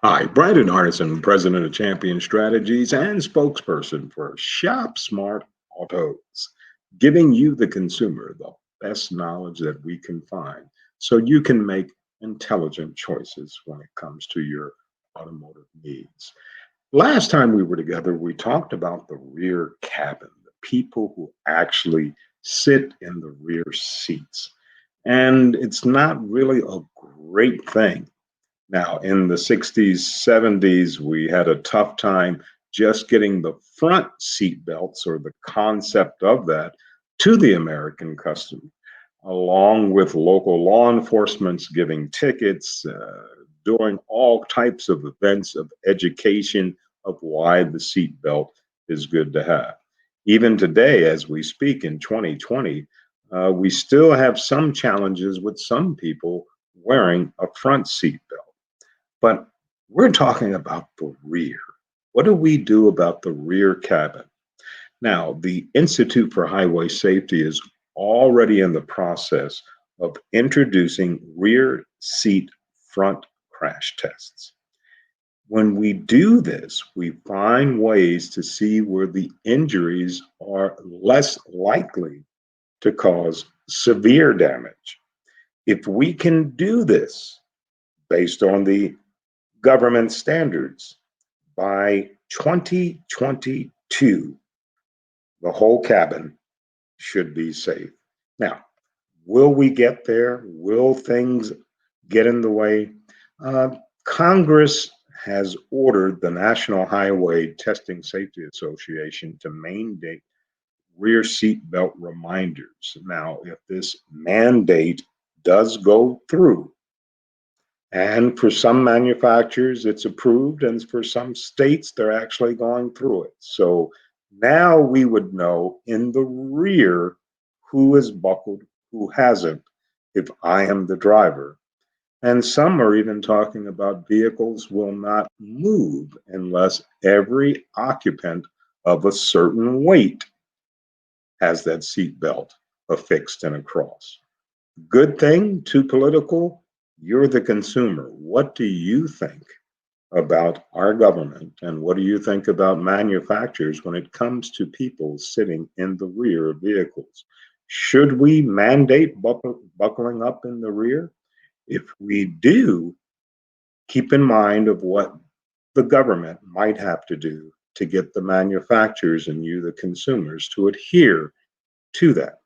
Hi, Brandon Arneson, President of Champion Strategies and spokesperson for ShopSMART AUTOS, giving you, the consumer, the best knowledge that we can find so you can make intelligent choices when it comes to your automotive needs. Last time we were together, we talked about the rear cabin, the people who actually sit in the rear seats. And it's not really a great thing. Now, in the 60s, 70s, we had a tough time just getting the front seat belts or the concept of that to the American customer, along with local law enforcement giving tickets, doing all types of events of education of why the seat belt is good to have. Even today, as we speak in 2020, we still have some challenges with some people wearing a front seat belt. But we're talking about the rear. What do we do about the rear cabin? Now, the Institute for Highway Safety is already in the process of introducing rear seat front crash tests. When we do this, we find ways to see where the injuries are less likely to cause severe damage. If we can do this based on the government standards, by 2022, the whole cabin should be safe. Now, will we get there? Will things get in the way? Congress has ordered the National Highway Testing Safety Association to mandate rear seat belt reminders. Now, if this mandate does go through, and for some manufacturers, it's approved, and for some states, they're actually going through it. So now we would know in the rear who is buckled, who hasn't, if I am the driver. And some are even talking about vehicles will not move unless every occupant of a certain weight has that seat belt affixed and across. Good thing, too political? You're the consumer. What do you think about our government, and what do you think about manufacturers when it comes to people sitting in the rear of vehicles? Should we mandate buckling up in the rear? If we do, keep in mind of what the government might have to do to get the manufacturers and you, the consumers, to adhere to that.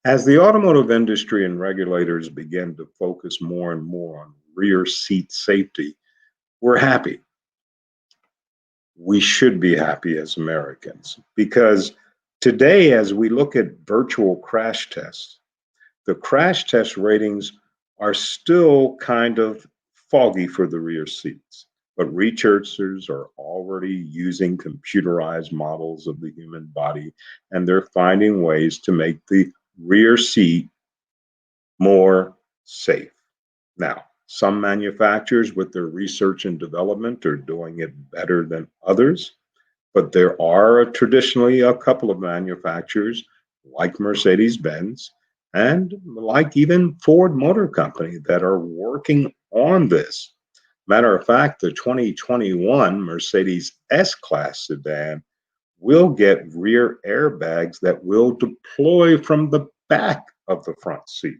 As the automotive industry and regulators begin to focus more and more on rear seat safety, we're happy. We should be happy as Americans, because today, as we look at virtual crash tests, the crash test ratings are still kind of foggy for the rear seats. But researchers are already using computerized models of the human body, and they're finding ways to make the rear seat more safe. Now, some manufacturers with their research and development are doing it better than others, but there are traditionally a couple of manufacturers like Mercedes-Benz and like even Ford Motor Company that are working on this. Matter of fact, the 2021 Mercedes S-Class sedan will get rear airbags that will deploy from the back of the front seat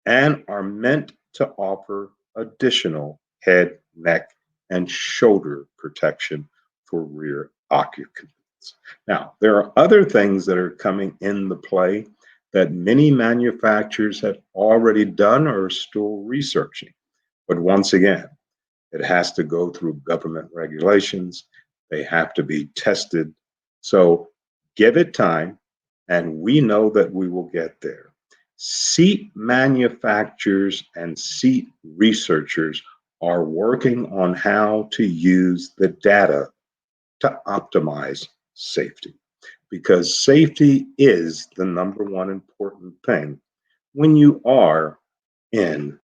and are meant to offer additional head, neck, and shoulder protection for rear occupants. Now, there are other things that are coming in the play that many manufacturers have already done or are still researching. But once again, it has to go through government regulations. They have to be tested. So give it time, and we know that we will get there. Seat manufacturers and seat researchers are working on how to use the data to optimize safety, because safety is the number one important thing when you are in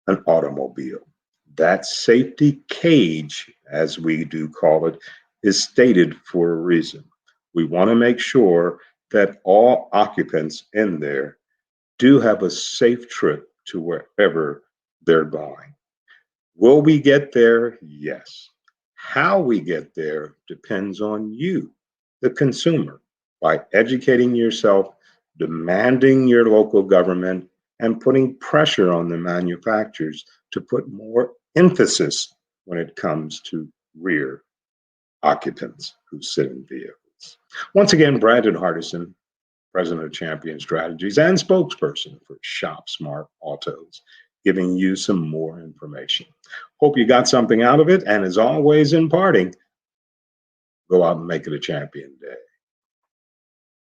an automobile. That safety cage, as we do call it, is stated for a reason. We want to make sure that all occupants in there do have a safe trip to wherever they're going. Will we get there? Yes. How we get there depends on you, the consumer, by educating yourself, demanding your local government, and putting pressure on the manufacturers to put more emphasis when it comes to rear occupants who sit in vehicles. Once again, Brandon Hardison, president of Champion Strategies and spokesperson for ShopSmart Autos, giving you some more information. Hope you got something out of it. And as always, in parting, go out and make it a champion day.